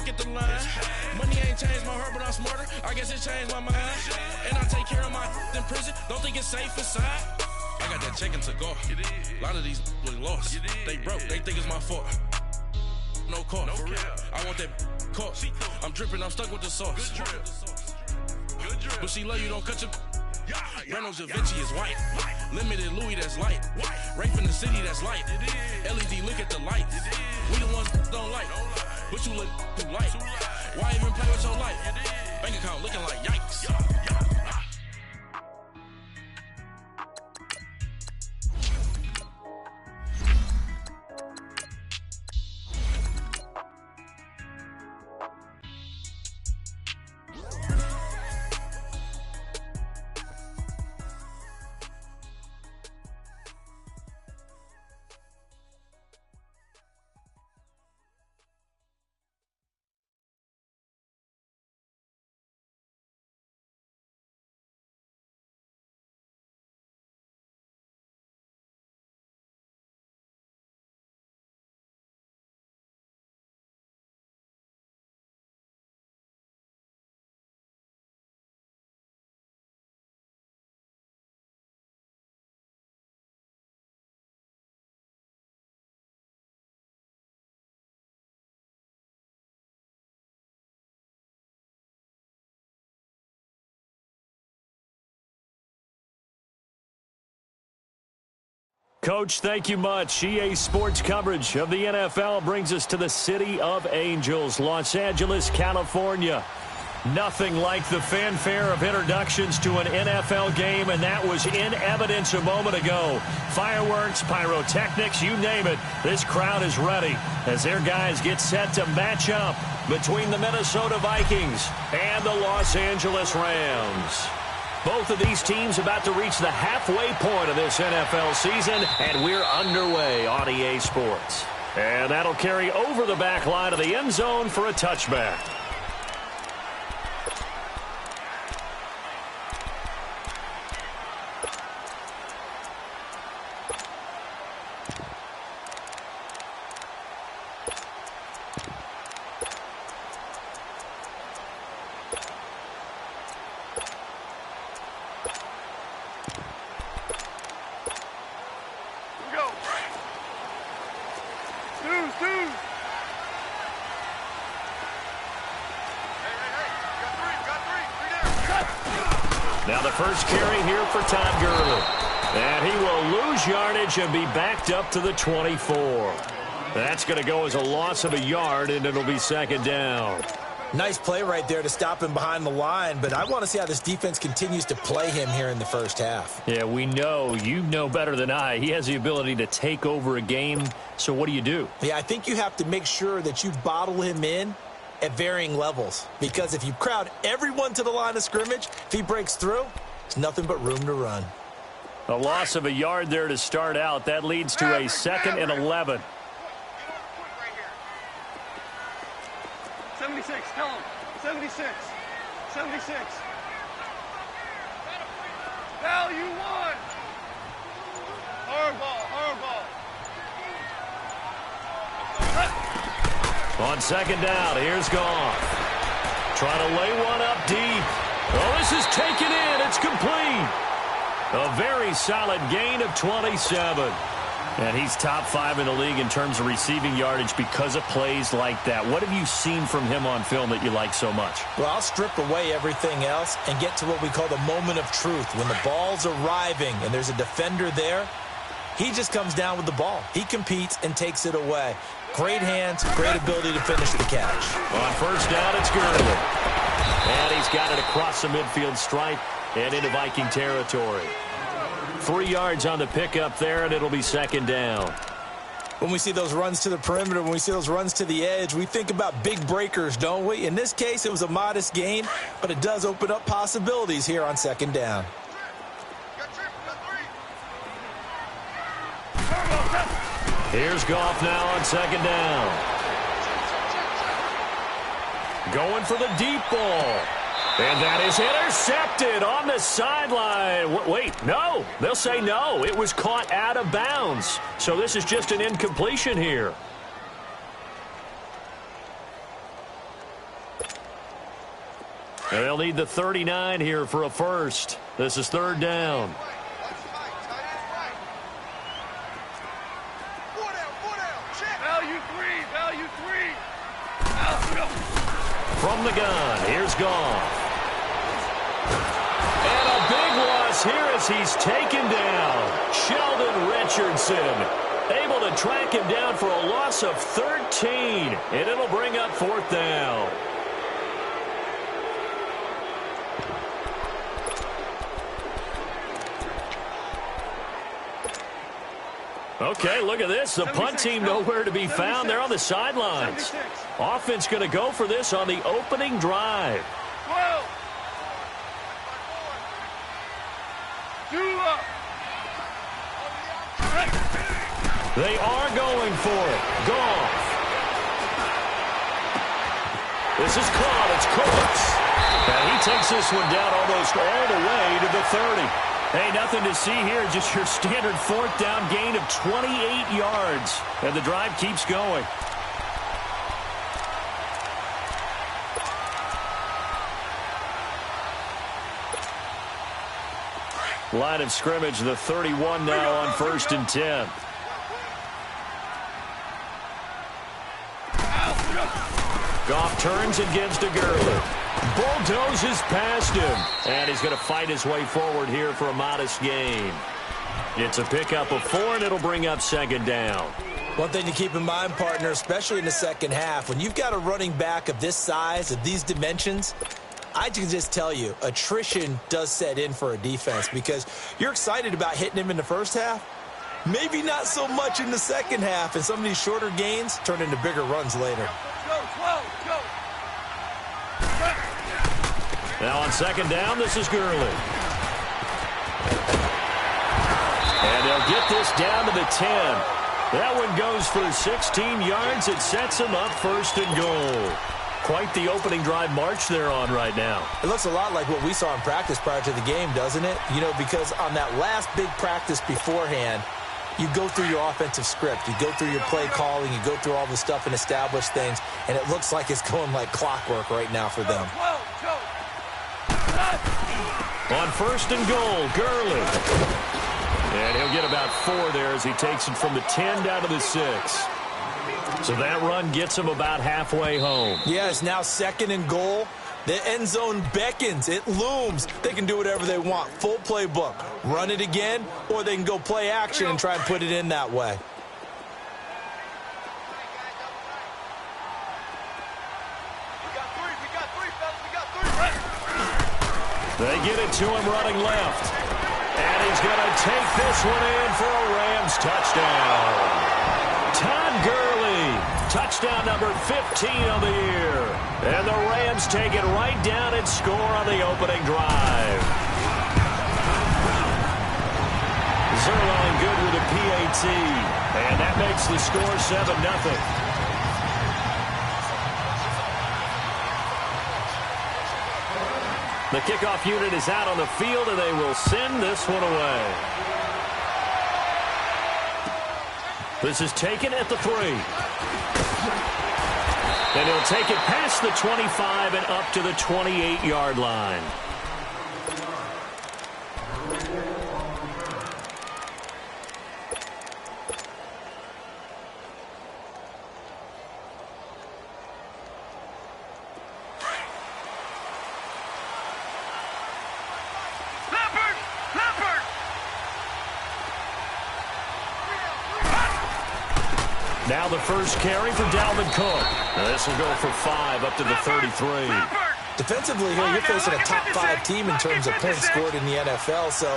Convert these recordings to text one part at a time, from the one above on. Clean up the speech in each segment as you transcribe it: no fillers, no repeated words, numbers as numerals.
look at the line. Money ain't changed my heart, but I'm smarter. I guess it changed my mind. And I take care of my in prison. Don't think it's safe inside. I got that check and took off. A lot of these look lost. They broke. They think it's my fault. No car, for real. I want that caught. I'm dripping. I'm stuck with the sauce. Good drip. But she love you. Don't cut your. Reynolds Da Vinci is white. Limited Louis, that's light. Rape in the city, that's light. LED, look at the lights. We the ones don't like. But you look too light. Why even play with your life? Bank account looking like yikes. Coach, thank you much. EA Sports coverage of the NFL brings us to the City of Angels, Los Angeles, California. Nothing like the fanfare of introductions to an NFL game, and that was in evidence a moment ago. Fireworks, pyrotechnics, you name it. This crowd is ready as their guys get set to match up between the Minnesota Vikings and the Los Angeles Rams. Both of these teams about to reach the halfway point of this NFL season, and we're underway on EA Sports. And that'll carry over the back line of the end zone for a touchback. Now the first carry here for Todd Gurley. And he will lose yardage and be backed up to the 24. That's going to go as a loss of a yard, and it'll be second down. Nice play right there to stop him behind the line, but I want to see how this defense continues to play him here in the first half. Yeah, we know. You know better than I. He has the ability to take over a game, so what do? Yeah, I think you have to make sure that you bottle him in at varying levels, because if you crowd everyone to the line of scrimmage, if he breaks through, there's nothing but room to run. A loss of a yard there to start out. That leads to a 2nd and 11. 76, tell him. 76. 76. Now you won. Hardball. On second down, here's Goff. Trying to lay one up deep. Oh, this is taken in. It's complete. A very solid gain of 27. And he's top 5 in the league in terms of receiving yardage because of plays like that. What have you seen from him on film that you like so much? Well, I'll strip away everything else and get to what we call the moment of truth. When the ball's arriving and there's a defender there, he just comes down with the ball. He competes and takes it away. Great hands, great ability to finish the catch. On first down, it's Gurley. And he's got it across the midfield stripe and into Viking territory. 3 yards on the pickup there, and it'll be second down. When we see those runs to the perimeter, when we see those runs to the edge, we think about big breakers, don't we? In this case, it was a modest gain, but it does open up possibilities here on second down. Here's Goff now on second down. Going for the deep ball. And that is intercepted on the sideline. Wait, no. They'll say no. It was caught out of bounds. So this is just an incompletion here. And they'll need the 39 here for a first. This is third down. From the gun, here's Goff. And a big loss here as he's taken down. Sheldon Richardson able to track him down for a loss of 13. And it'll bring up fourth down. Okay, look at this. The punt team nowhere to be found. They're on the sidelines. Offense going to go for this on the opening drive. They are going for it. Goff. This is caught. It's Cooks. And he takes this one down almost all the way to the 30. Hey, nothing to see here. Just your standard fourth down gain of 28 yards. And the drive keeps going. Line of scrimmage, the 31 now on 1st and 10. Goff turns and gives to Gurley. Bulldozes past him. And he's going to fight his way forward here for a modest gain. It's a pickup of 4, and it'll bring up second down. One thing to keep in mind, partner, especially in the second half, when you've got a running back of this size, of these dimensions, I can just tell you, attrition does set in for a defense because you're excited about hitting him in the first half. Maybe not so much in the second half, and some of these shorter gains turn into bigger runs later. Now on second down, this is Gurley. And they'll get this down to the 10. That one goes for 16 yards. It sets him up 1st and goal. Quite the opening drive march they're on right now. It looks a lot like what we saw in practice prior to the game, doesn't it? You know, because on that last big practice beforehand, you go through your offensive script. You go through your play calling. You go through all the stuff and establish things. And it looks like it's going like clockwork right now for them. On 1st and goal, Gurley. And he'll get about 4 there as he takes it from the 10 down to the 6. So that run gets him about halfway home. Yeah, it's now 2nd and goal. The end zone beckons. It looms. They can do whatever they want. Full playbook. Run it again, or they can go play action and try and put it in that way. They get it to him running left. And he's going to take this one in for a Rams touchdown. Todd Gurley, touchdown number 15 on the year. And the Rams take it right down and score on the opening drive. Zerline good with a PAT. And that makes the score 7-0. The kickoff unit is out on the field, and they will send this one away. This is taken at the 3. And he'll take it past the 25 and up to the 28-yard line. Now the first carry for Dalvin Cook. Now this will go for 5 up to the 33. Defensively here, you're facing a top 5 team in terms of points scored in the NFL. So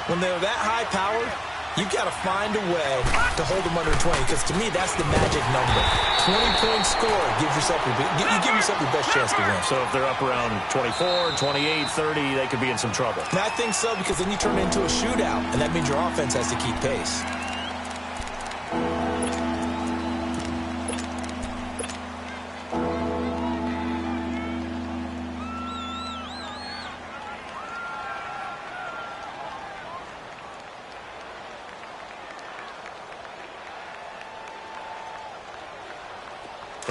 when they're that high-powered, you've got to find a way to hold them under 20. Because to me, that's the magic number. 20-point score gives yourself you give yourself your best chance to win. So if they're up around 24, 28, 30, they could be in some trouble. And I think so, because then you turn it into a shootout, and that means your offense has to keep pace.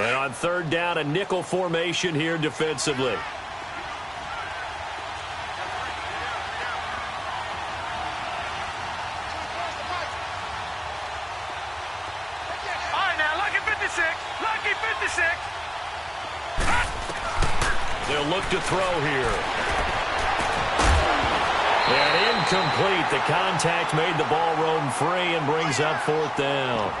And on third down, a nickel formation here defensively. They'll look to throw here. And incomplete. The contact made the ball roam free and brings up 4th down.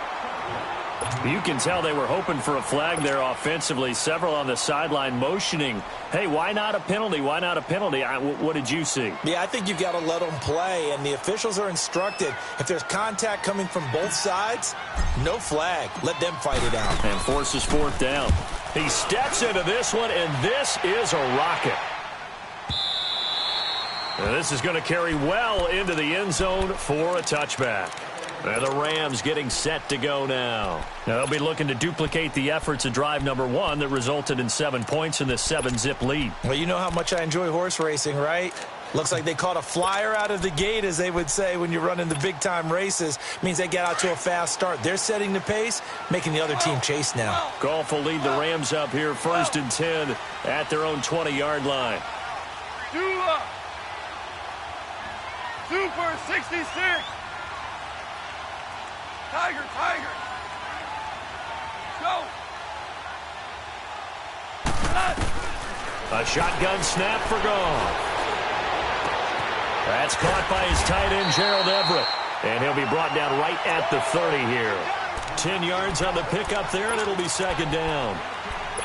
You can tell they were hoping for a flag there offensively. Several on the sideline motioning, hey, why not a penalty? Why not a penalty? What did you see? Yeah, I think you've got to let them play, and the officials are instructed. If there's contact coming from both sides, no flag. Let them fight it out. And forces 4th down. He steps into this one, and this is a rocket. And this is going to carry well into the end zone for a touchback. And the Rams getting set to go now. They'll be looking to duplicate the efforts of drive number 1 that resulted in 7 points in the 7-zip lead. Well, you know how much I enjoy horse racing, right? Looks like they caught a flyer out of the gate, as they would say when you're running the big-time races. Means they get out to a fast start. They're setting the pace, making the other team chase now. Goff will lead the Rams up here 1st and 10 at their own 20-yard line. Super 66. Tiger, Tiger. Go. A shotgun snap for Goff. That's caught by his tight end, Gerald Everett. And he'll be brought down right at the 30 here. 10 yards on the pickup there, and it'll be 2nd down.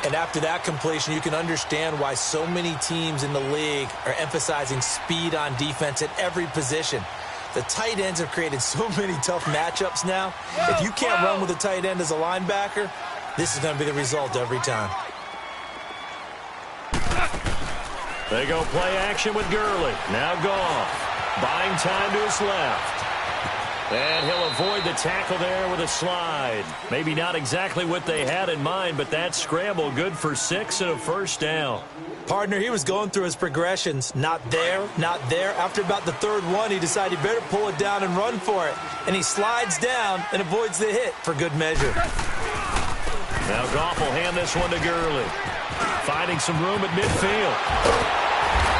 And after that completion, you can understand why so many teams in the league are emphasizing speed on defense at every position. The tight ends have created so many tough matchups now. If you can't run with a tight end as a linebacker, this is going to be the result every time. They go play action with Gurley. Now Goff. Buying time to his left. And he'll avoid the tackle there with a slide. Maybe not exactly what they had in mind, but that scramble good for 6 and a 1st down. Partner, he was going through his progressions. Not there, not there. After about the 3rd one, he decided he better pull it down and run for it. And he slides down and avoids the hit for good measure. Now Goff will hand this one to Gurley. Finding some room at midfield.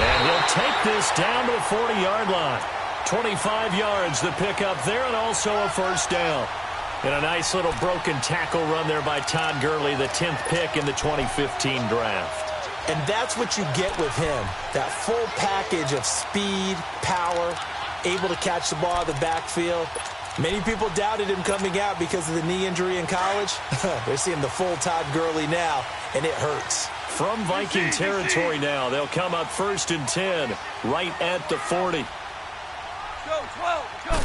And he'll take this down to the 40-yard line. 25 yards the pickup there, and also a 1st down. And a nice little broken tackle run there by Todd Gurley, the 10th pick in the 2015 draft. And that's what you get with him, that full package of speed, power, able to catch the ball out of the backfield. Many people doubted him coming out because of the knee injury in college. They're seeing the full Todd Gurley now, and it hurts. From Viking territory now, they'll come up 1st and 10, right at the 40. Go, 12, go.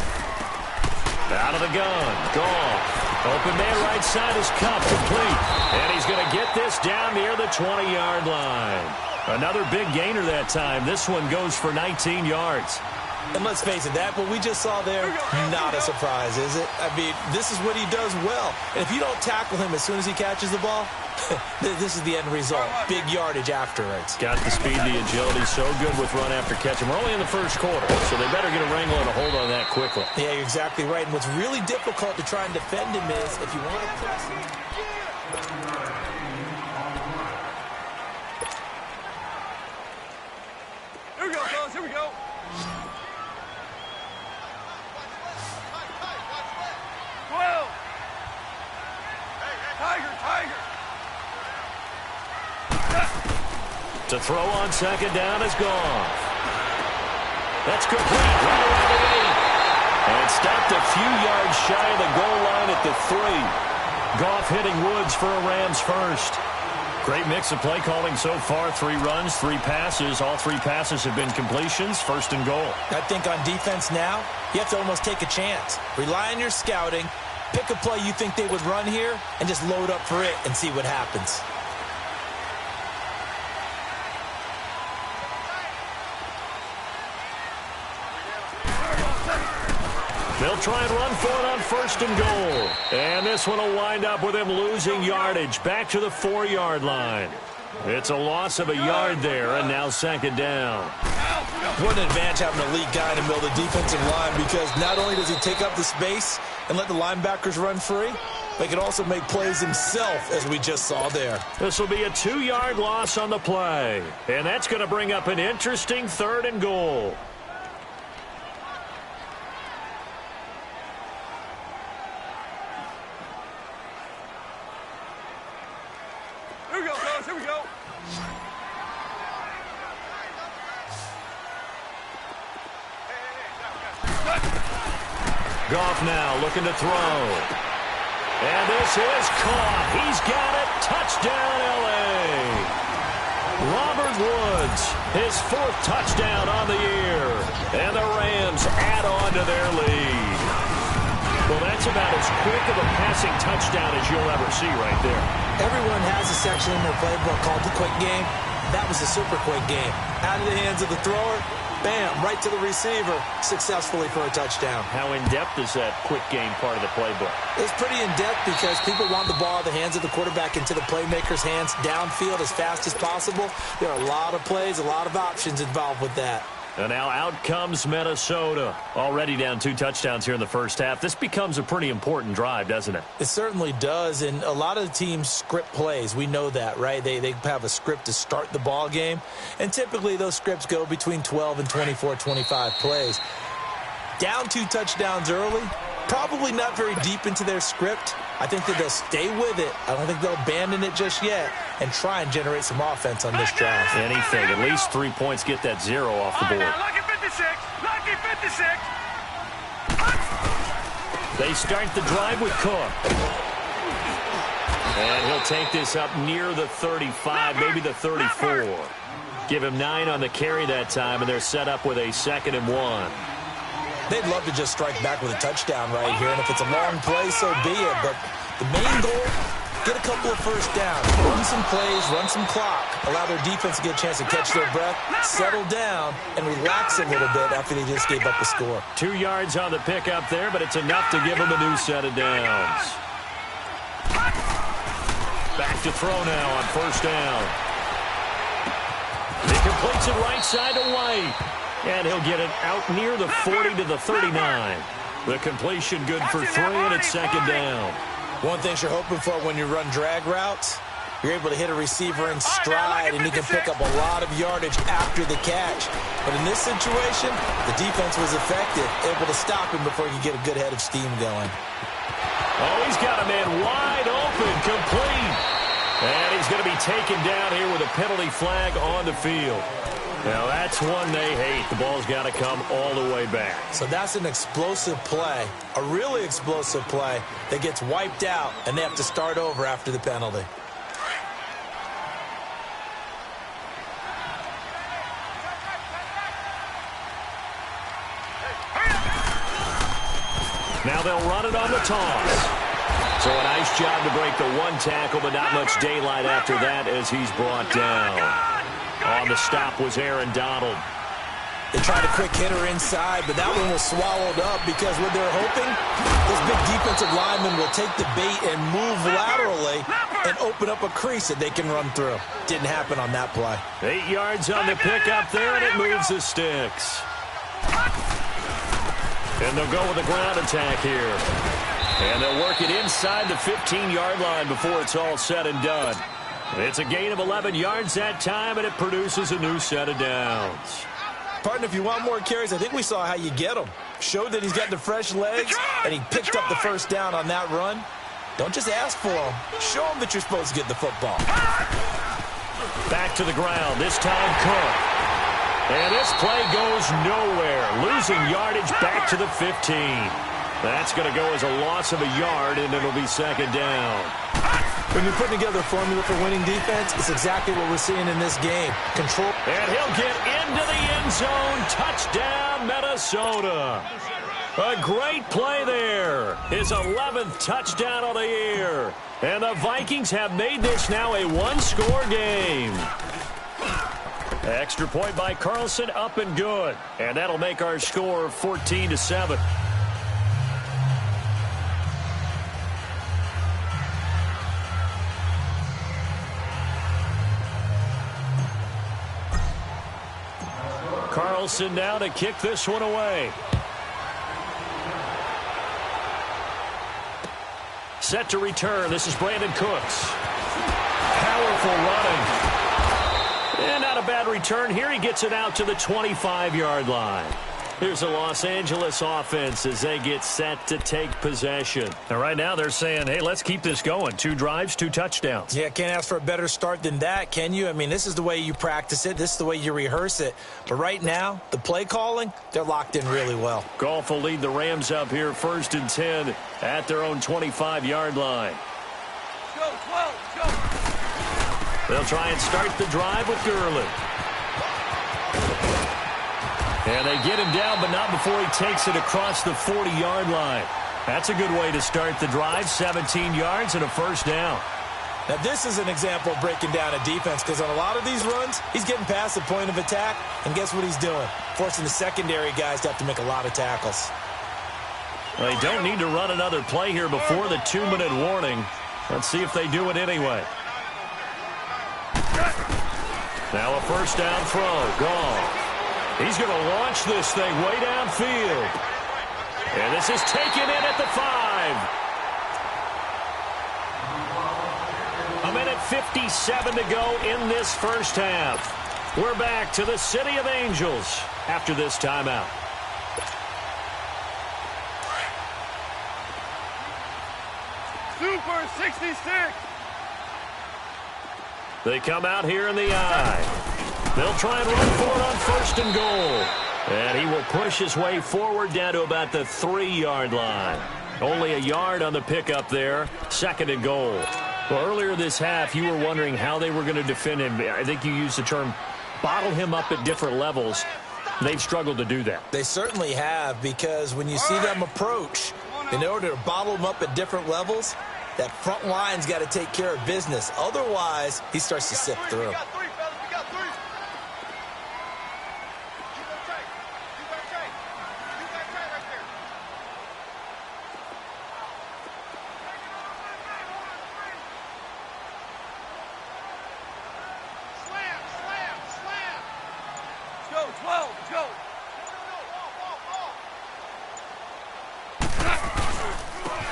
Out of the gun, Goff. Open man right side is Cup, complete. And he's going to get this down near the 20-yard line. Another big gainer that time. This one goes for 19 yards. And let's face it, that what we just saw there, not a surprise, is it? I mean, this is what he does well. And if you don't tackle him as soon as he catches the ball, this is the end result. Big yardage afterwards. Got the speed, the agility, so good with run after catch. And we're only in the 1st quarter, so they better get a wrangle and a hold on that quickly. Yeah, you're exactly right. And what's really difficult to try and defend him is if you want to press him. Here we go, fellas, here we go. Tiger, Tiger. To throw on 2nd down is Goff. That's complete right around the 8. And stopped a few yards shy of the goal line at the 3. Goff hitting Woods for a Rams 1st. Great mix of play calling so far. 3 runs, 3 passes. All 3 passes have been completions. 1st and goal. I think on defense now, you have to almost take a chance. Rely on your scouting. Pick a play you think they would run here and just load up for it and see what happens. They'll try and run for it on 1st and goal. And this one will wind up with him losing yardage back to the 4-yard line. It's a loss of a yard there, and now 2nd down. What an advantage having an elite guy in the middle of the defensive line, because not only does he take up the space and let the linebackers run free, but he can also make plays himself, as we just saw there. This will be a 2-yard loss on the play. And that's going to bring up an interesting 3rd and goal. Here we go, fellas, here we go. Goff now looking to throw. And this is caught. He's got it. Touchdown, L.A. Robert Woods, his 4th touchdown on the year. And the Rams add on to their lead. Well, that's about as quick of a passing touchdown as you'll ever see right there. Everyone has a section in their playbook called the quick game. That was a super quick game. Out of the hands of the thrower, bam, right to the receiver, successfully for a touchdown. How in-depth is that quick game part of the playbook? It's pretty in-depth because people want the ball out of the hands of the quarterback into the playmaker's hands downfield as fast as possible. There are a lot of plays, a lot of options involved with that. And now out comes Minnesota. Already down 2 touchdowns here in the first half. This becomes a pretty important drive, doesn't it? It certainly does, and a lot of the teams script plays. We know that, right? They have a script to start the ball game, and typically those scripts go between 12 and 24, 25 plays. Down 2 touchdowns early, probably not very deep into their script. I think that they'll stay with it. I don't think they'll abandon it just yet and try and generate some offense on this drive. Anything. At least 3 points, get that 0 off the board. Lucky 56. Lucky 56. They start the drive with Cook. And he'll take this up near the 35, maybe the 34. Give him 9 on the carry that time, and they're set up with a 2nd and 1. They'd love to just strike back with a touchdown right here, and if it's a long play, so be it. But the main goal, get a couple of first downs, run some plays, run some clock, allow their defense to get a chance to catch their breath, settle down, and relax a little bit after they just gave up a score. 2 yards on the pickup there, but it's enough to give them a new set of downs. Back to throw now on first down. He completes it right side to White. And he'll get it out near the 40 to the 39. The completion good for 3, and it's 2nd down. One thing you're hoping for when you run drag routes, you're able to hit a receiver in stride, and he can pick up a lot of yardage after the catch. But in this situation, the defense was effective, able to stop him before he could get a good head of steam going. Oh, he's got a man wide open, complete. And he's going to be taken down here with a penalty flag on the field. Now, that's one they hate. The ball's got to come all the way back. So that's an explosive play, a really explosive play that gets wiped out, and they have to start over after the penalty. Now they'll run it on the toss. So a nice job to break the 1 tackle, but not much daylight after that as he's brought down. On the stop was Aaron Donald. They tried a quick hitter inside, but that one was swallowed up because what they're hoping, this big defensive lineman will take the bait and move laterally and open up a crease that they can run through. Didn't happen on that play. 8 yards on the pickup there, and it moves the sticks. And they'll go with a ground attack here. And they'll work it inside the 15-yard line before it's all said and done. It's a gain of 11 yards that time, and it produces a new set of downs. Partner, if you want more carries, I think we saw how you get them. Showed that he's got the fresh legs, and he picked up the first down on that run. Don't just ask for them. Show them that you're supposed to get the football. Back to the ground, this time Cook. And this play goes nowhere. Losing yardage back to the 15. That's going to go as a loss of a yard, and it'll be 2nd down. When you're putting together a formula for winning defense, it's exactly what we're seeing in this game. Control. And he'll get into the end zone. Touchdown, Minnesota. A great play there. His 11th touchdown of the year. And the Vikings have made this now a 1-score game. Extra point by Carlson, up and good. And that'll make our score 14-7. Carlson now to kick this one away. Set to return. This is Brandon Cooks. Powerful running. And not a bad return here. He gets it out to the 25-yard line. Here's a Los Angeles offense as they get set to take possession. And right now they're saying, hey, let's keep this going. 2 drives, 2 touchdowns. Yeah, can't ask for a better start than that, can you? I mean, this is the way you practice it. This is the way you rehearse it. But right now, the play calling, they're locked in really well. Goff will lead the Rams up here 1st and 10 at their own 25-yard line. Go, 12, go. They'll try and start the drive with Gurley. And they get him down, but not before he takes it across the 40-yard line. That's a good way to start the drive. 17 yards and a first down. Now, this is an example of breaking down a defense because on a lot of these runs, he's getting past the point of attack, and guess what he's doing? Forcing the secondary guys to have to make a lot of tackles. Well, they don't need to run another play here before the 2-minute warning. Let's see if they do it anyway. Now a first down throw. Goff. He's going to launch this thing way downfield. And this is taken in at the 5. 1:57 to go in this first half. We're back to the City of Angels after this timeout. Super 66. They come out here in the I. They'll try and run for it on 1st and goal. And he will push his way forward down to about the 3-yard line. Only a yard on the pickup there. 2nd and goal. Well, earlier this half, you were wondering how they were going to defend him. I think you used the term bottle him up at different levels. They've struggled to do that. They certainly have, because when you see them approach, in order to bottle him up at different levels, that front line's got to take care of business. Otherwise, he starts to sift through.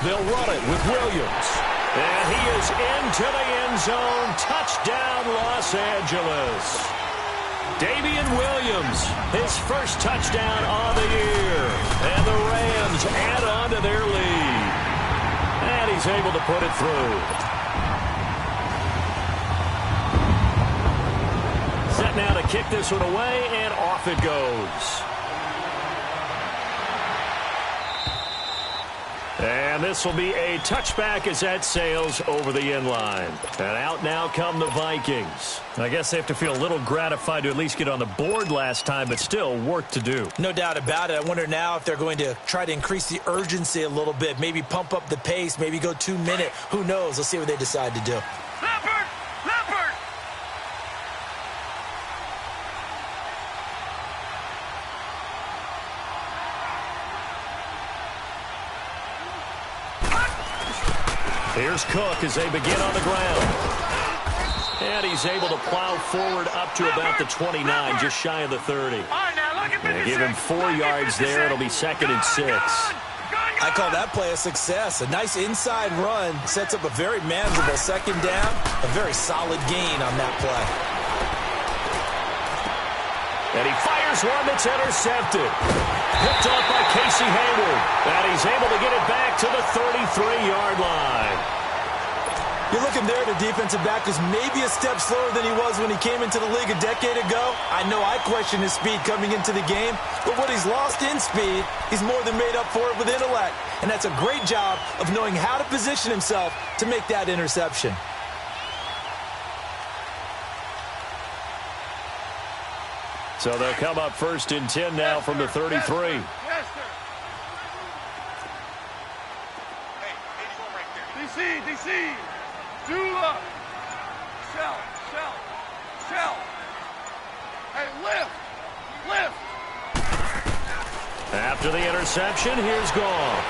They'll run it with Williams. And he is into the end zone. Touchdown, Los Angeles. Damian Williams, his first touchdown of the year. And the Rams add on to their lead. And he's able to put it through. Set now to kick this one away, and off it goes. And this will be a touchback as that sails over the end line. And out now come the Vikings. I guess they have to feel a little gratified to at least get on the board last time, but still work to do. No doubt about it. I wonder now if they're going to try to increase the urgency a little bit, maybe pump up the pace, maybe go 2-minute. Who knows? Let's see what they decide to do. Here's Cook as they begin on the ground. And he's able to plow forward up to about the 29, just shy of the 30. And give him 4 yards there. It'll be 2nd and 6. I call that play a success. A nice inside run sets up a very manageable 2nd down. A very solid gain on that play. And he fires one that's intercepted. Picked up by Casey Hayward. And he's able to get it back to the 33-yard line. You're looking there at a defensive back who's maybe a step slower than he was when he came into the league a decade ago. I know I questioned his speed coming into the game, but what he's lost in speed, he's more than made up for it with intellect. And that's a great job of knowing how to position himself to make that interception. So they'll come up 1st and 10 now from the 33. Yes, sir. Hey, 81 right there. DC. Dula. Shell. Hey, lift. After the interception, here's Goff.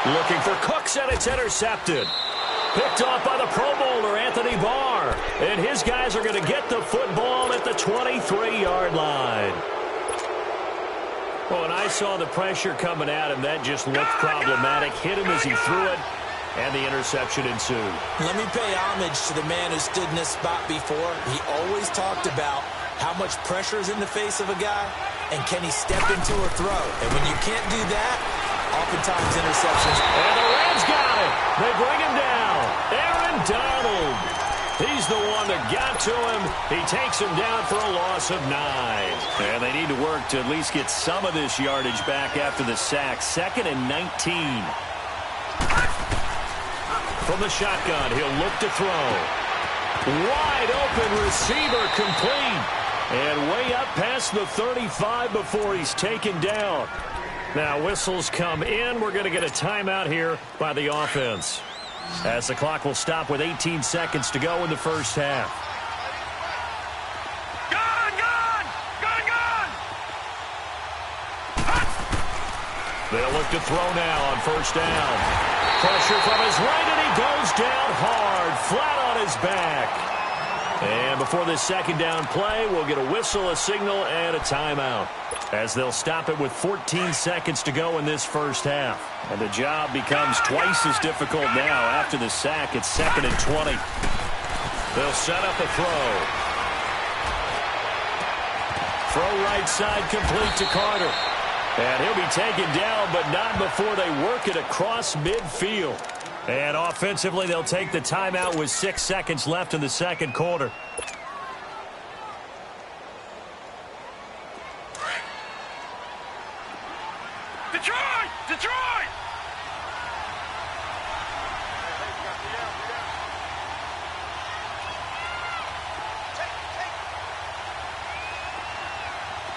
Looking for Cooks, and it's intercepted. Picked off by the Pro Bowler, Anthony Barr. And his guys are going to get the football at the 23-yard line. Well, when I saw the pressure coming at him, that just looked problematic. Hit him as he threw it, and the interception ensued. Let me pay homage to the man who stood in this spot before. He always talked about How much pressure is in the face of a guy, and can he step into a throw? And when you can't do that, oftentimes interceptions. And the Rams got it. They bring him down. Aaron Donald. He's the one that got to him. He takes him down for a loss of 9. And they need to work to at least get some of this yardage back after the sack. 2nd and 19. From the shotgun, he'll look to throw. Wide open receiver complete. And way up past the 35 before he's taken down. Now whistles come in. We're going to get a timeout here by the offense, as the clock will stop with 18 seconds to go in the first half. They'll look to throw now on first down. Pressure from his right, and he goes down hard, flat on his back. And before this second down play, we'll get a whistle, a signal, and a timeout, as they'll stop it with 14 seconds to go in this first half. And the job becomes twice as difficult now after the sack. It's 2nd and 20. They'll set up a throw. Throw right side complete to Carter. And he'll be taken down, but not before they work it across midfield. And offensively, they'll take the timeout with 6 seconds left in the second quarter. Detroit! Detroit!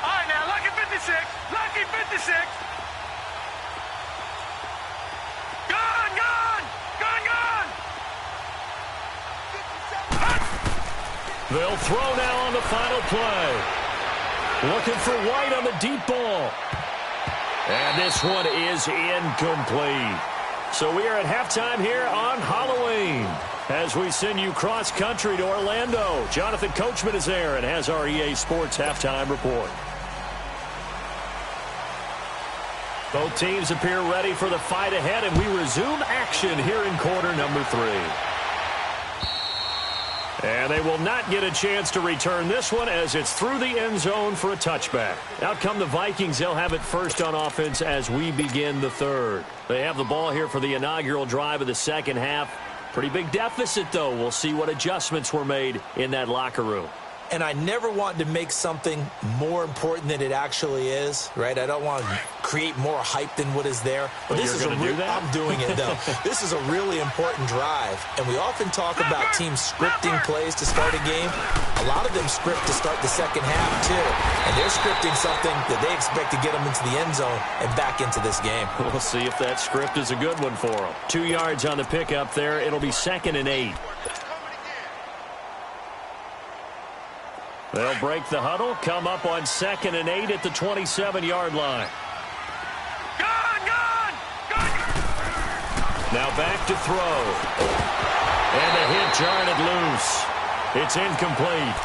All right, now, lucky 56. Lucky 56. Gone, gone! Gone, gone! They'll throw now on the final play. Looking for White on the deep ball. And this one is incomplete. So we are at halftime here on Halloween, as we send you cross-country to Orlando. Jonathan Coachman is there and has our EA Sports halftime report. Both teams appear ready for the fight ahead, and we resume action here in quarter number 3. And they will not get a chance to return this one, as it's through the end zone for a touchback. Out come the Vikings. They'll have it first on offense as we begin the third. They have the ball here for the inaugural drive of the second half. Pretty big deficit, though. We'll see what adjustments were made in that locker room. And I never want to make something more important than it actually is, right? I don't want to create more hype than what is there. But this is I'm doing it, though. This is a really important drive. And we often talk about teams scripting plays to start a game. A lot of them script to start the second half, too. And they're scripting something that they expect to get them into the end zone and back into this game. We'll see if that script is a good one for them. 2 yards on the pickup there. It'll be 2nd and 8. They'll break the huddle, come up on 2nd and 8 at the 27-yard line. Gone, gone! Gone! Now back to throw. And the hit jarred it loose. It's incomplete.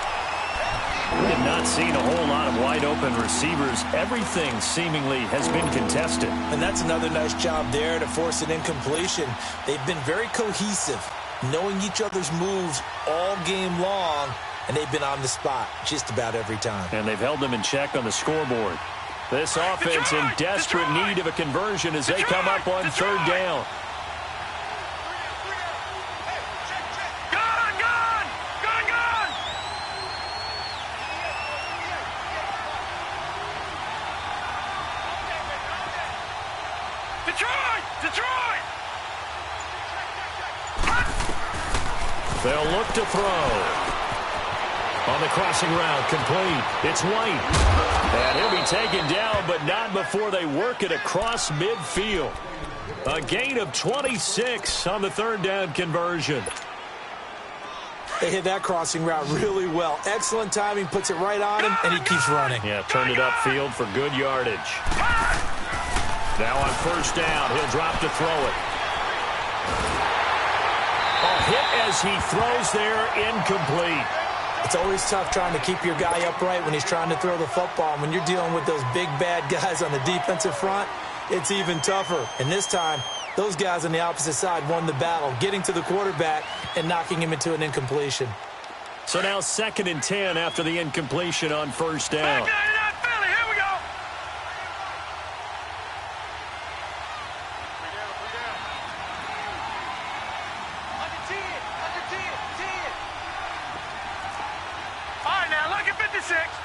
We have not seen a whole lot of wide-open receivers. Everything seemingly has been contested. And that's another nice job there to force an incompletion. They've been very cohesive, knowing each other's moves all game long. And they've been on the spot just about every time. And they've held them in check on the scoreboard. This offense in desperate need of a conversion as they come up on third down. Gone, gone! Gone, gone! Detroit! Detroit! They'll look to throw. On the crossing route, complete. It's White. And he'll be taken down, but not before they work it across midfield. A gain of 26 on the third down conversion. They hit that crossing route really well. Excellent timing, puts it right on him, and he keeps running. Yeah, turned it upfield for good yardage. Now on first down, he'll drop to throw it. A hit as he throws there, incomplete. It's always tough trying to keep your guy upright when he's trying to throw the football. And when you're dealing with those big, bad guys on the defensive front, it's even tougher. And this time, those guys on the opposite side won the battle, getting to the quarterback and knocking him into an incompletion. So now 2nd and 10 after the incompletion on first down.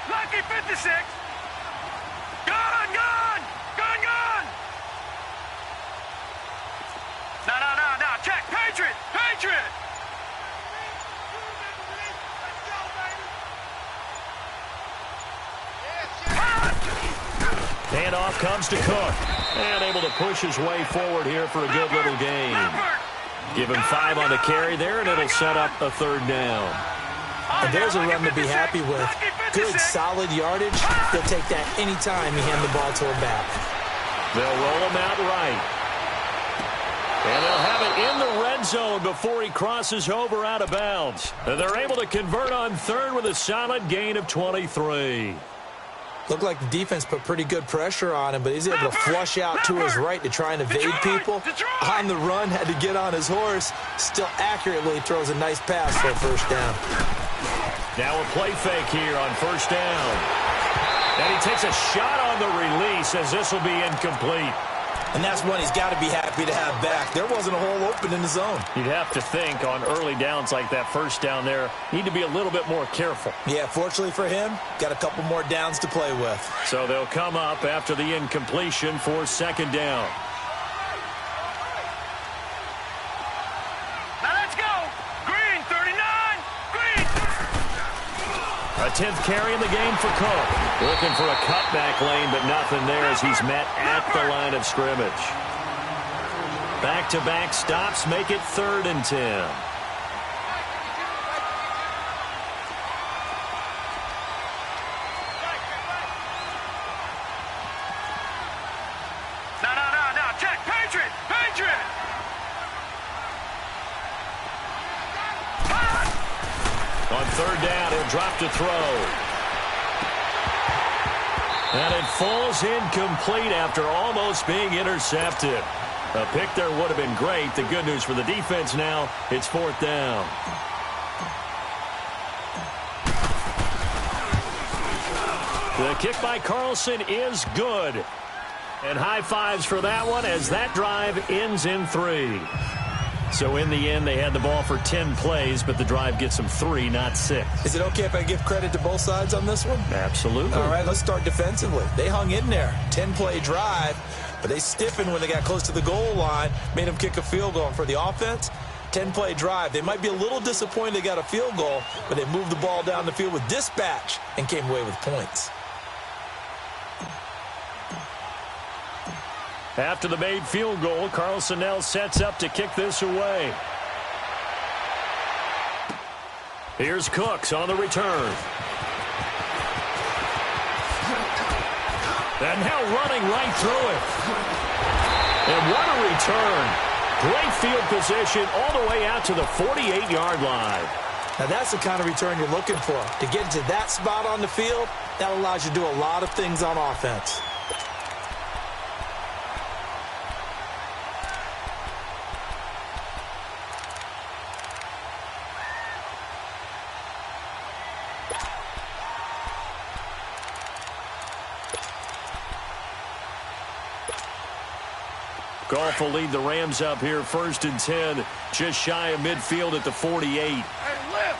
Lucky 56. Gone. No. Check. Patriot. Handoff comes to Cook. And able to push his way forward here for a good little gain. Give him 5 on the carry there, and it'll set up a 3rd down. And there's a run to be happy with. Good, solid yardage. They'll take that anytime you hand the ball to a back. They'll roll him out right. And they'll have it in the red zone before he crosses over out of bounds. And they're able to convert on 3rd with a solid gain of 23. Looked like the defense put pretty good pressure on him, but he's able to flush out to his right to try and evade people. On the run, had to get on his horse. Still accurately throws a nice pass for a 1st down. Now a play fake here on 1st down. And he takes a shot on the release as this will be incomplete. And that's one he's got to be happy to have back. There wasn't a hole open in the zone. You'd have to think on early downs like that 1st down there, need to be a little bit more careful. Yeah, fortunately for him, got a couple more downs to play with. So they'll come up after the incompletion for 2nd down. Now let's go. Green, 39. Green. A 10th carry in the game for Cook. Looking for a cutback lane, but nothing there as he's met at the line of scrimmage. Back-to-back stops make it 3rd and 10. No. Check. Patriot. On 3rd down, he'll drop to throw. And it falls incomplete after almost being intercepted. A pick there would have been great. The good news for the defense now, it's 4th down. The kick by Carlson is good. And high fives for that one as that drive ends in 3. So in the end, they had the ball for 10 plays, but the drive gets them 3, not 6. Is it okay if I give credit to both sides on this one? Absolutely. All right, let's start defensively. They hung in there. 10-play drive, but they stiffened when they got close to the goal line, made them kick a field goal. And for the offense, 10-play drive. They might be a little disappointed they got a field goal, but they moved the ball down the field with dispatch and came away with points. After the made field goal, Carlson now sets up to kick this away. Here's Cooks on the return. And now running right through it. And what a return. Great field position all the way out to the 48-yard line. Now that's the kind of return you're looking for. To get to that spot on the field, that allows you to do a lot of things on offense. Goff will lead the Rams up here 1st and 10, just shy of midfield at the 48. Hey, lift.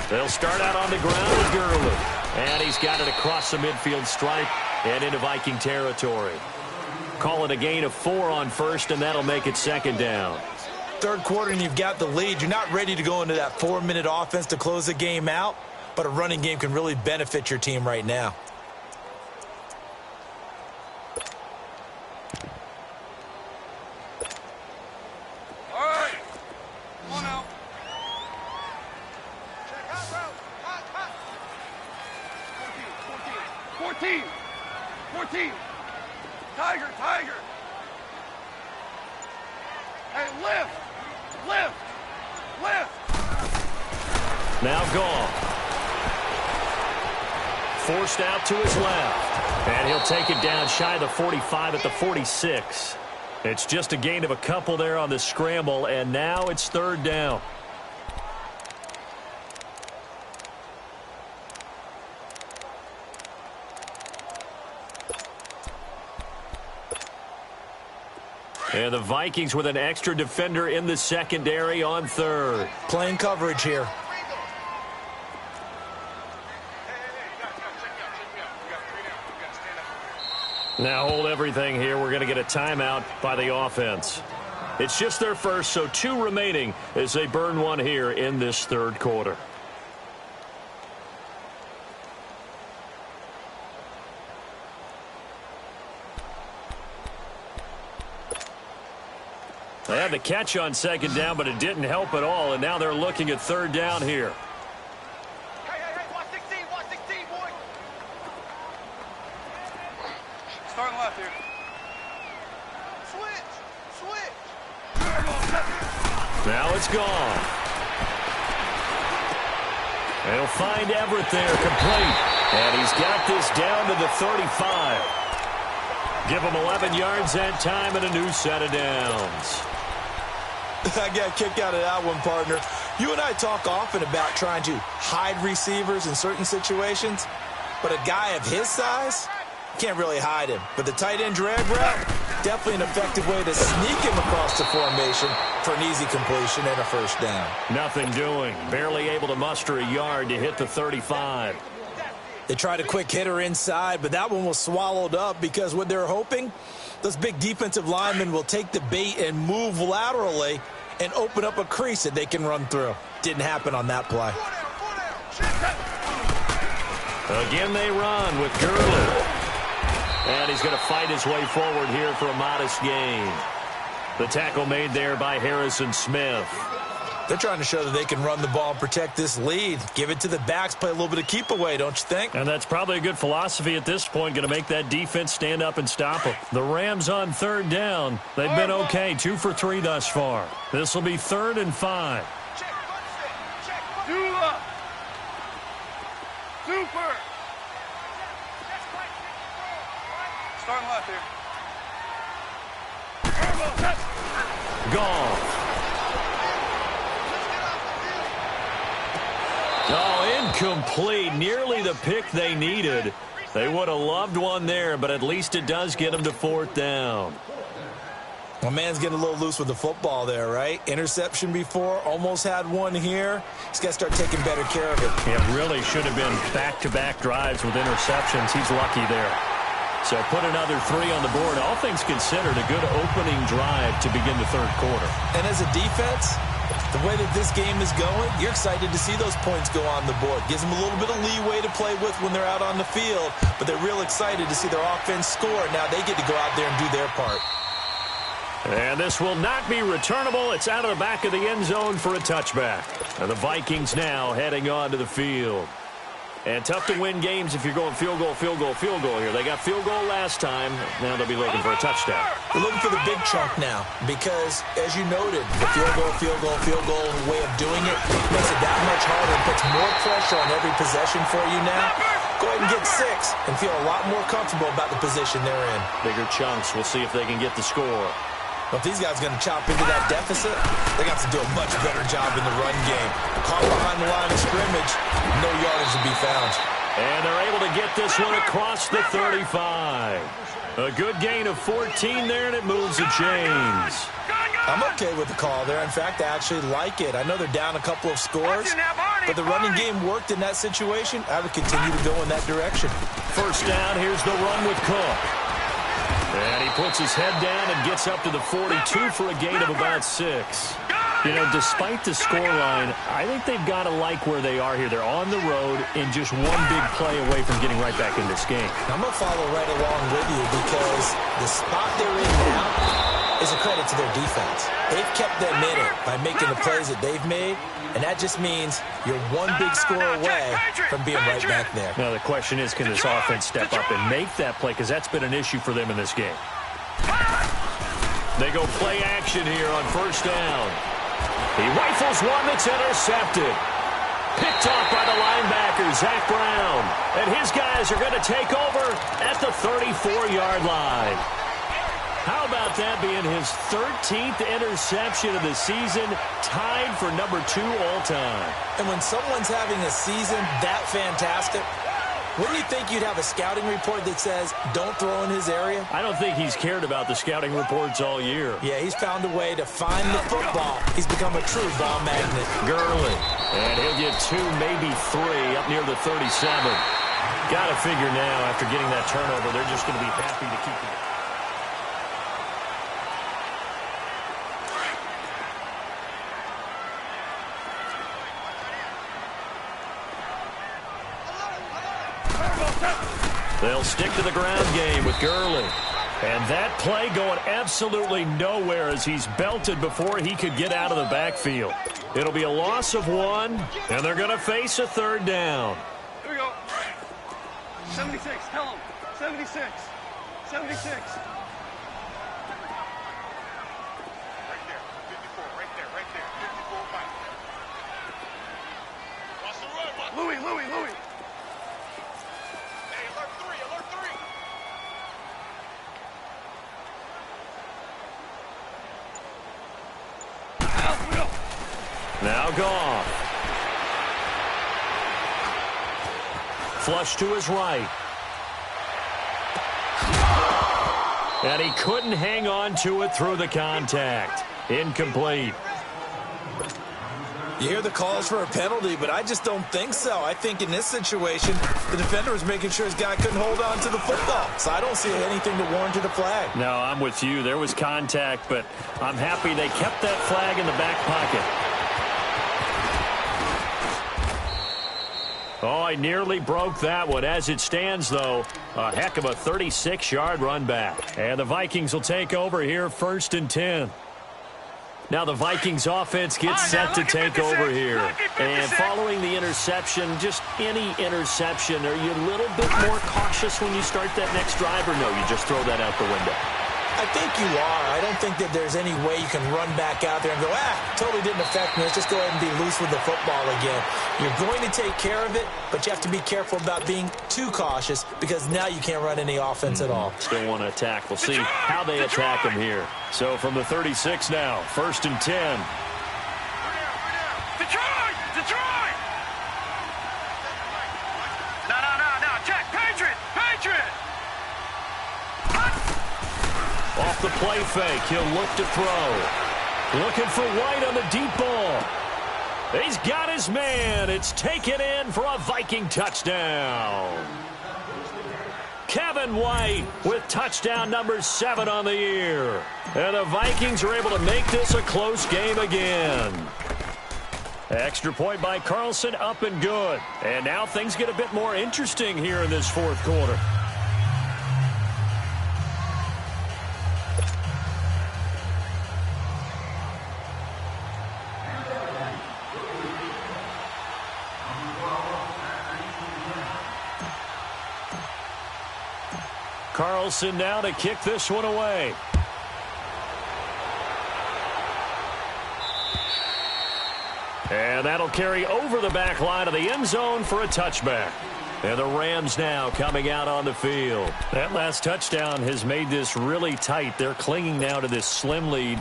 They'll start out on the ground with Gurley. And he's got it across the midfield stripe and into Viking territory. Call it a gain of 4 on 1st, and that'll make it 2nd down. 3rd quarter and you've got the lead. You're not ready to go into that 4-minute offense to close the game out, but a running game can really benefit your team right now. All right. Come on now. Check hot route. Hot. 14. Tiger. Hey, lift. Now Goff. Forced out to his left. And he'll take it down shy of the 45 at the 46. It's just a gain of a couple there on the scramble, and now it's third down. And the Vikings with an extra defender in the secondary on third. Playing coverage here. Now hold everything here. We're going to get a timeout by the offense. It's just their first, so 2 remaining as they burn one here in this third quarter. They had the catch on second down, but it didn't help at all, and now they're looking at third down here. Hey, watch 16, boy. Starting left here. Switch. Now it's gone. They'll find Everett there, complete. And he's got this down to the 35. Give him 11 yards that time and a new set of downs. I got a kick out of that one, partner. You and I talk often about trying to hide receivers in certain situations, but a guy of his size, can't really hide him. But the tight end drag route, definitely an effective way to sneak him across the formation for an easy completion and a first down. Nothing doing. Barely able to muster a yard to hit the 35. They tried a quick hitter inside, but that one was swallowed up because what they're hoping, those big defensive linemen will take the bait and move laterally and open up a crease that they can run through. Didn't happen on that play. Again they run with Gurley. And he's going to fight his way forward here for a modest gain. The tackle made there by Harrison Smith. They're trying to show that they can run the ball and protect this lead. Give it to the backs, play a little bit of keep away, don't you think? And that's probably a good philosophy at this point, going to make that defense stand up and stop them. The Rams on third down. They've been okay, 2 for 3 thus far. This will be 3rd and 5. Super. Starting left here. Gone. Oh, incomplete. Nearly the pick they needed. They would have loved one there, but at least it does get them to 4th down. Well, man's getting a little loose with the football there, right? Interception before, almost had one here. He's got to start taking better care of it. Yeah, really should have been back-to-back drives with interceptions. He's lucky there. So put another 3 on the board. All things considered, a good opening drive to begin the third quarter. And as a defense, the way that this game is going, you're excited to see those points go on the board. Gives them a little bit of leeway to play with when they're out on the field, but they're real excited to see their offense score. Now they get to go out there and do their part. And this will not be returnable. It's out of the back of the end zone for a touchback. And the Vikings now heading onto the field. And tough to win games if you're going field goal here. They got field goal last time. Now they'll be looking for a touchdown. They're looking for the big chunk now because, as you noted, the field goal way of doing it makes it that much harder and puts more pressure on every possession for you now. Go ahead and get 6 and feel a lot more comfortable about the position they're in. Bigger chunks. We'll see if they can get the score. Well, if these guys are going to chop into that deficit, they're going to have to do a much better job in the run game. Caught behind the line of scrimmage, no yardage to be found. And they're able to get this one across the 35. A good gain of 14 there, and it moves the chains. I'm okay with the call there. In fact, I actually like it. I know they're down a couple of scores, but the running game worked in that situation. I would continue to go in that direction. First down, here's the run with Cook. And he puts his head down and gets up to the 42 for a gain of about 6. You know, despite the scoreline, I think they've got to like where they are here. They're on the road and just one big play away from getting right back in this game. I'm going to follow right along with you because the spot they're in now is a credit to their defense. They've kept them in it by making the plays that they've made, and that just means you're one big score away from being right back there. Now, the question is, can this offense step up and make that play? Because that's been an issue for them in this game. They go play action here on first down. He rifles one that's intercepted. Picked off by the linebacker, Zach Brown. And his guys are going to take over at the 34-yard line. How about that being his 13th interception of the season, tied for number 2 all-time? And when someone's having a season that fantastic, wouldn't you think you'd have a scouting report that says, don't throw in his area? I don't think he's cared about the scouting reports all year. Yeah, he's found a way to find the football. He's become a true ball magnet. Gurley. And he'll get 2, maybe 3 up near the 37. Got to figure now, after getting that turnover, they're just going to be happy to keep it. They'll stick to the ground game with Gurley. And that play going absolutely nowhere as he's belted before he could get out of the backfield. It'll be a loss of 1, and they're going to face a 3rd down. Here we go. 76, tell him. 76. 76. Right there. 54, Mike. Watch the run, Louis. Hey, alert 3. Now Goff. Flush to his right. And he couldn't hang on to it through the contact. Incomplete. You hear the calls for a penalty, but I just don't think so. I think in this situation, the defender was making sure his guy couldn't hold on to the football. So I don't see anything to warrant a flag. No, I'm with you. There was contact, but I'm happy they kept that flag in the back pocket. Oh, I nearly broke that one. As it stands, though, a heck of a 36-yard run back. And the Vikings will take over here, 1st and 10. Now the Vikings offense gets set to take over here. And following the interception, just any interception, are you a little bit more cautious when you start that next drive, or no, you just throw that out the window? I think you are. I don't think that there's any way you can run back out there and go, totally didn't affect me. Let's just go ahead and be loose with the football again. You're going to take care of it, but you have to be careful about being too cautious because now you can't run any offense at all. Still want to attack. We'll see how they attack him here. So from the 36 now, 1st and 10. Detroit! No. Check. Patriot! Off the play fake, he'll look to throw. Looking for White on the deep ball. He's got his man. It's taken in for a Viking touchdown. Kevin White with touchdown number 7 on the year. And the Vikings are able to make this a close game again. Extra point by Carlson, up and good. And now things get a bit more interesting here in this 4th quarter. Carlson now to kick this one away. And that'll carry over the back line of the end zone for a touchback. And the Rams now coming out on the field. That last touchdown has made this really tight. They're clinging now to this slim lead.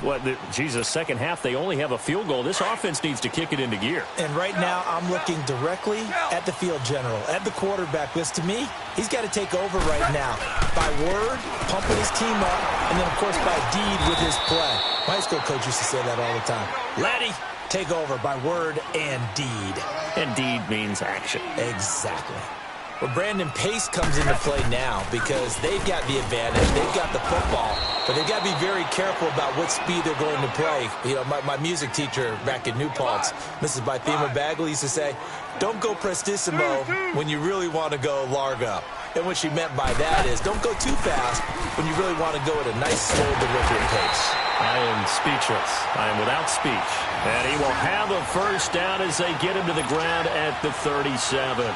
Second half, they only have a field goal. This offense needs to kick it into gear. And right now, I'm looking directly at the field general, at the quarterback. Because to me, he's got to take over right now. By word, pumping his team up, and then, of course, by deed with his play. My high school coach used to say that all the time. Laddie, take over by word and deed. And deed means action. Exactly. Well, Brandon, pace comes into play now because they've got the advantage. They've got the football, but they've got to be very careful about what speed they're going to play. You know, my music teacher back at New Paltz, Mrs. Bythema Bagley, used to say, don't go prestissimo when you really want to go largo. And what she meant by that is don't go too fast when you really want to go at a nice, slow, deliberate pace. I am speechless. I am without speech. And he will have a first down as they get him to the ground at the 37.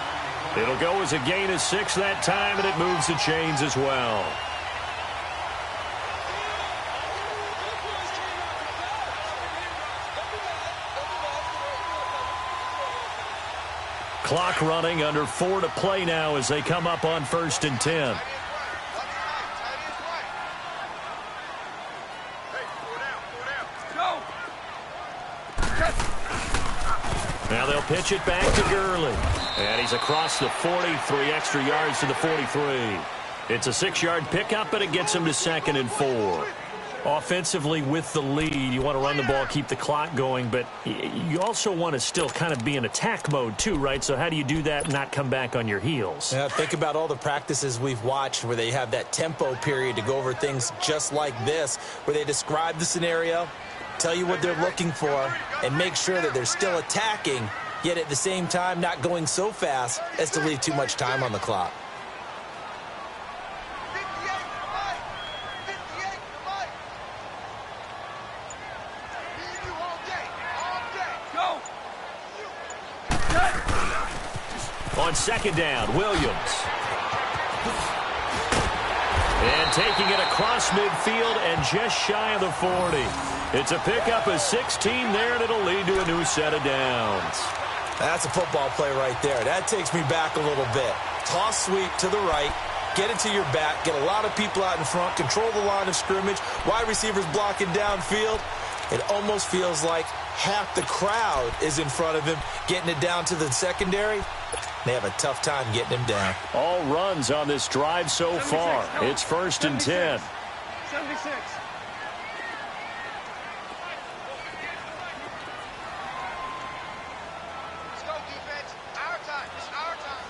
It'll go as a gain of 6 that time, and it moves the chains as well. Clock running, under 4 to play now as they come up on 1st and 10. Now they'll pitch it back to Gurley. And he's across the 43 extra yards to the 43. It's a 6-yard pickup, but it gets him to 2nd and 4. Offensively with the lead, you want to run the ball, keep the clock going, but you also want to still kind of be in attack mode too, right? So how do you do that and not come back on your heels? Yeah, think about all the practices we've watched where they have that tempo period to go over things just like this, where they describe the scenario, tell you what they're looking for, and make sure that they're still attacking, yet at the same time not going so fast as to leave too much time on the clock. On 2nd down, Williams. And taking it across midfield and just shy of the 40. It's a pickup of 16 there, and it'll lead to a new set of downs. That's a football play right there. That takes me back a little bit. Toss sweep to the right, get it to your back, get a lot of people out in front, control the line of scrimmage, wide receivers blocking downfield. It almost feels like half the crowd is in front of him, getting it down to the secondary. They have a tough time getting him down. All runs on this drive so far. It's 1st and 10. 76. Let's go, defense. Our time. It's our time.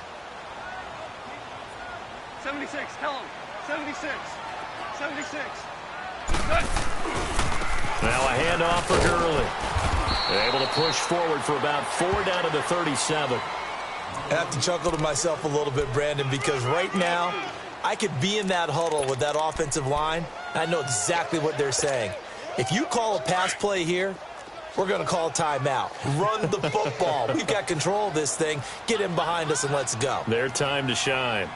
76. Tell him. 76. 76. Now a handoff for Gurley. Able to push forward for about 4 down to the 37. I have to chuckle to myself a little bit, Brandon, because right now I could be in that huddle with that offensive line. I know exactly what they're saying. If you call a pass play here, we're going to call a timeout. Run the football. We've got control of this thing. Get in behind us and let's go. Their time to shine.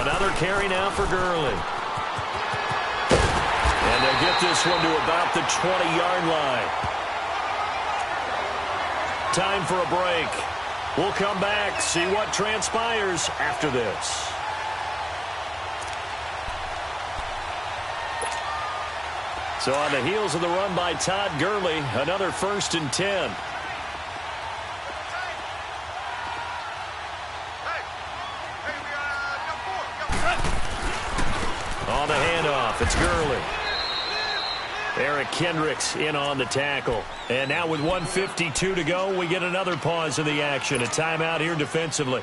Another carry now for Gurley. And they'll get this one to about the 20-yard line. Time for a break. We'll come back, see what transpires after this. So on the heels of the run by Todd Gurley, another 1st and 10. On the handoff, it's Gurley. Eric Kendricks in on the tackle. And now with 1:52 to go, we get another pause in the action. A timeout here defensively.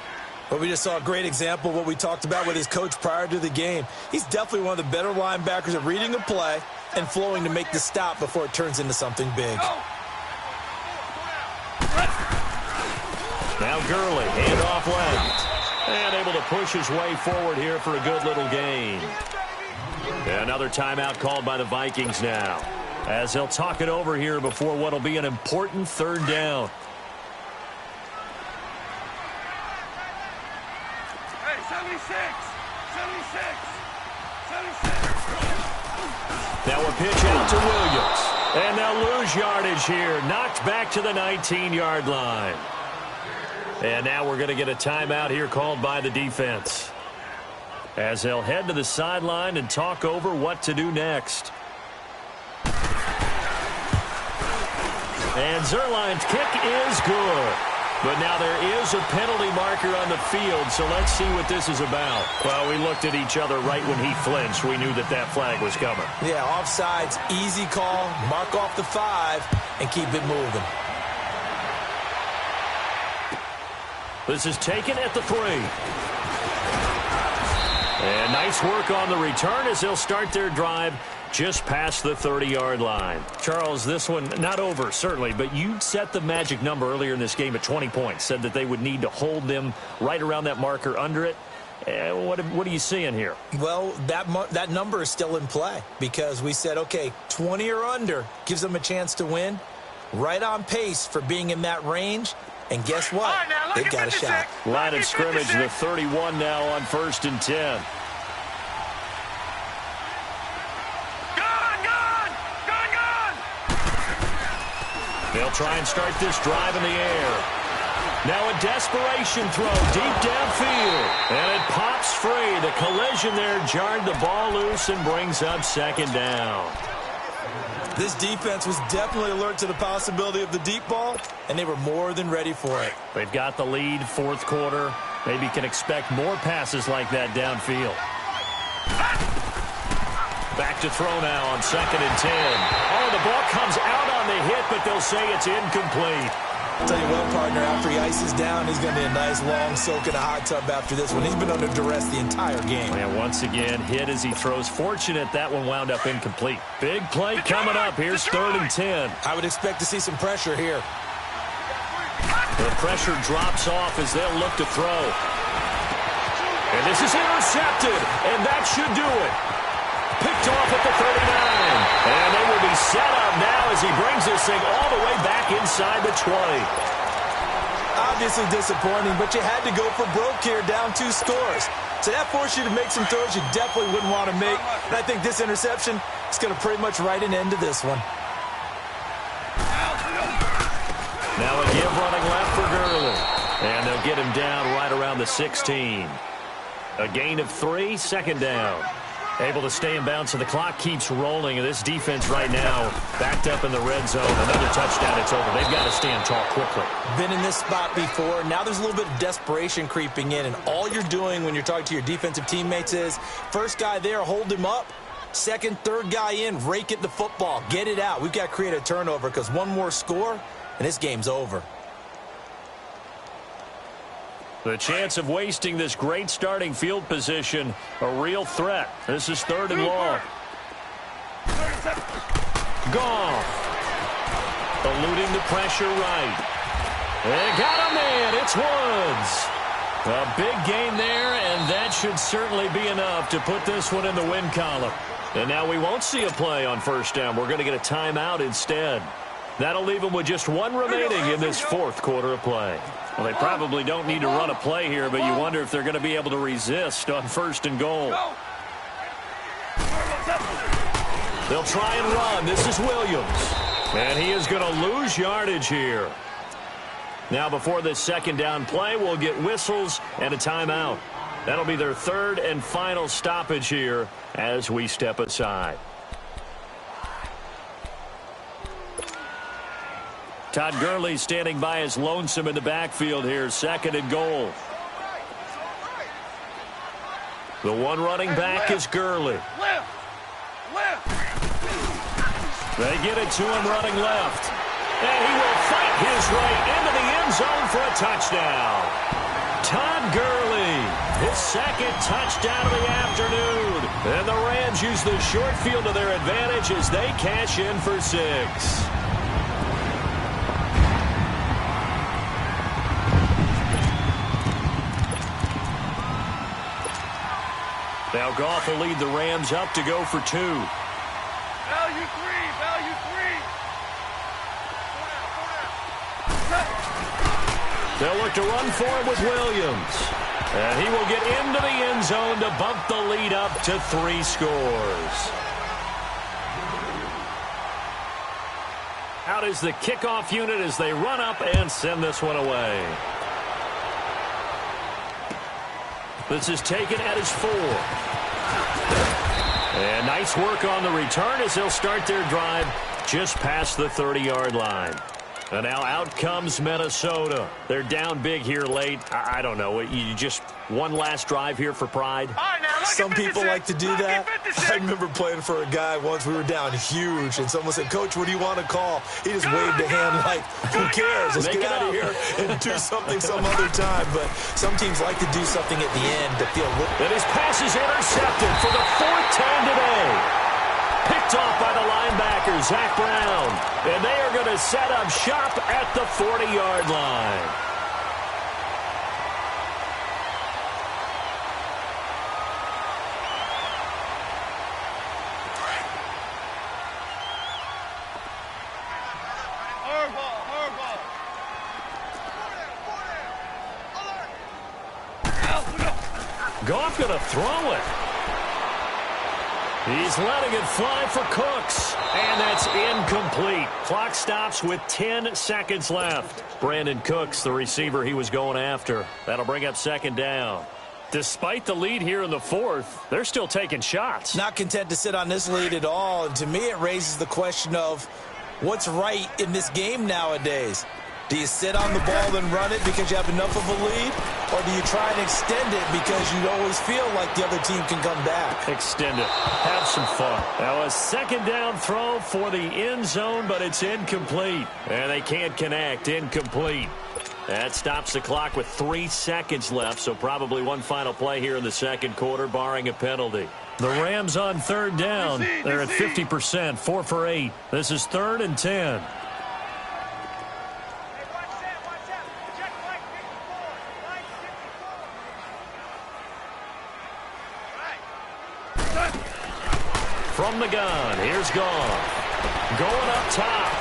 But we just saw a great example of what we talked about with his coach prior to the game. He's definitely one of the better linebackers at reading a play and flowing to make the stop before it turns into something big. Now Gurley, handoff left. And able to push his way forward here for a good little gain. Another timeout called by the Vikings now, as they'll talk it over here before what will be an important 3rd down. Hey, 76. 76. 76. Now a pitch out to Williams. And they'll lose yardage here. Knocked back to the 19-yard line. And now we're going to get a timeout here called by the defense, as they'll head to the sideline and talk over what to do next. And Zerline's kick is good. But now there is a penalty marker on the field, so let's see what this is about. Well, we looked at each other right when he flinched. We knew that that flag was coming. Yeah, offsides, easy call, mark off the 5, and keep it moving. This is taken at the 3. And nice work on the return as they'll start their drive just past the 30-yard line. Charles, this one not over, certainly, but you set the magic number earlier in this game at 20 points, said that they would need to hold them right around that marker under it. What are you seeing here? Well, that number is still in play because we said, okay, 20 or under gives them a chance to win. Right on pace for being in that range. And guess what? They've got a shot. Line of scrimmage, the 31 now on 1st and 10. They'll try and start this drive in the air. Now a desperation throw deep downfield. And it pops free. The collision there jarred the ball loose and brings up second down. This defense was definitely alert to the possibility of the deep ball, and they were more than ready for it. They've got the lead, fourth quarter. Maybe can expect more passes like that downfield. Back to throw now on 2nd and 10. Oh, the ball comes out on the hit, but they'll say it's incomplete. I'll tell you what, partner, after he ices down, he's going to be a nice long soak in a hot tub after this one. He's been under duress the entire game. And once again, hit as he throws. Fortunate that one wound up incomplete. Big play coming up. Here's 3rd and 10. I would expect to see some pressure here. The pressure drops off as they'll look to throw. And this is intercepted, and that should do it. Picked off at the 39. And they will be set up now as he brings this thing all the way back inside the 20. Obviously disappointing, but you had to go for broke here, down 2 scores. So that forced you to make some throws you definitely wouldn't want to make. And I think this interception is going to pretty much write an end to this one. Now a give running left for Gurley. And they'll get him down right around the 16. A gain of 3, second down. Able to stay in bounds, so the clock keeps rolling. And this defense right now backed up in the red zone. Another touchdown, it's over. They've got to stand tall quickly. Been in this spot before. Now there's a little bit of desperation creeping in. And all you're doing when you're talking to your defensive teammates is, first guy there, hold him up. Second, third guy in, rake at the football. Get it out. We've got to create a turnover because one more score, and this game's over. The chance of wasting this great starting field position, a real threat. This is 3rd and long. Goff. Eluding the pressure right. They got a man. It's Woods. A big gain there, and that should certainly be enough to put this one in the win column. And now we won't see a play on 1st down. We're going to get a timeout instead. That'll leave them with just 1 remaining in this 4th quarter of play. Well, they probably don't need to run a play here, but you wonder if they're going to be able to resist on 1st and goal. They'll try and run. This is Williams. And he is going to lose yardage here. Now, before this 2nd down play, we'll get whistles and a timeout. That'll be their 3rd and final stoppage here as we step aside. Todd Gurley standing by as lonesome in the backfield here. 2nd and goal. The one running back is Gurley. They get it to him running left. And he will fight his way into the end zone for a touchdown. Todd Gurley, his 2nd touchdown of the afternoon. And the Rams use the short field to their advantage as they cash in for 6. Now Goff will lead the Rams up to go for 2. Value 3, value 3. They'll look to run for it with Williams. And he will get into the end zone to bump the lead up to 3 scores. Out is the kickoff unit as they run up and send this one away. This is taken at his 4. And nice work on the return as they'll start their drive just past the 30-yard line. And now out comes Minnesota. They're down big here late. I don't know. You just one last drive here for pride? Some people like to do that. I remember playing for a guy once. We were down huge, and someone said, "Coach, what do you want to call?" He just waved a hand like, "Who cares? Let's get out of here and do something some other time." But some teams like to do something at the end to feel. And his pass is intercepted for the 4th time today. Picked off by the linebacker, Zach Brown. And they are going to set up shop at the 40-yard line. Goff going to throw it. He's letting it fly for Cooks. And that's incomplete. Clock stops with 10 seconds left. Brandon Cooks, the receiver he was going after. That'll bring up second down. Despite the lead here in the fourth, they're still taking shots. Not content to sit on this lead at all. And to me, it raises the question of what's right in this game nowadays. Do you sit on the ball and run it because you have enough of a lead? Or do you try and extend it because you always feel like the other team can come back? Extend it. Have some fun. Now a second down throw for the end zone, but it's incomplete. And they can't connect. Incomplete. That stops the clock with 3 seconds left, so probably one final play here in the second quarter, barring a penalty. The Rams on third down. They're at 50%, 4 for 8. This is 3rd and 10. From the gun, here's Goff. Going up top.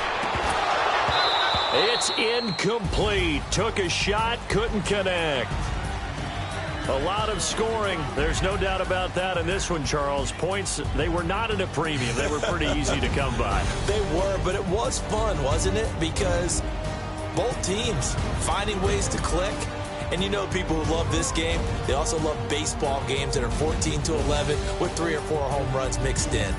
It's incomplete. Took a shot, couldn't connect. A lot of scoring. There's no doubt about that in this one, Charles. Points, they were not at a premium. They were pretty easy to come by. They were, but it was fun, wasn't it? Because both teams finding ways to click. And you know people who love this game, they also love baseball games that are 14-11 with 3 or 4 home runs mixed in.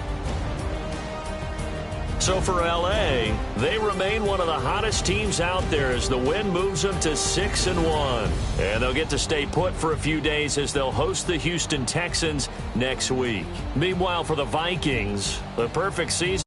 So for L.A., they remain one of the hottest teams out there as the win moves them to 6-1. And they'll get to stay put for a few days as they'll host the Houston Texans next week. Meanwhile, for the Vikings, the perfect season.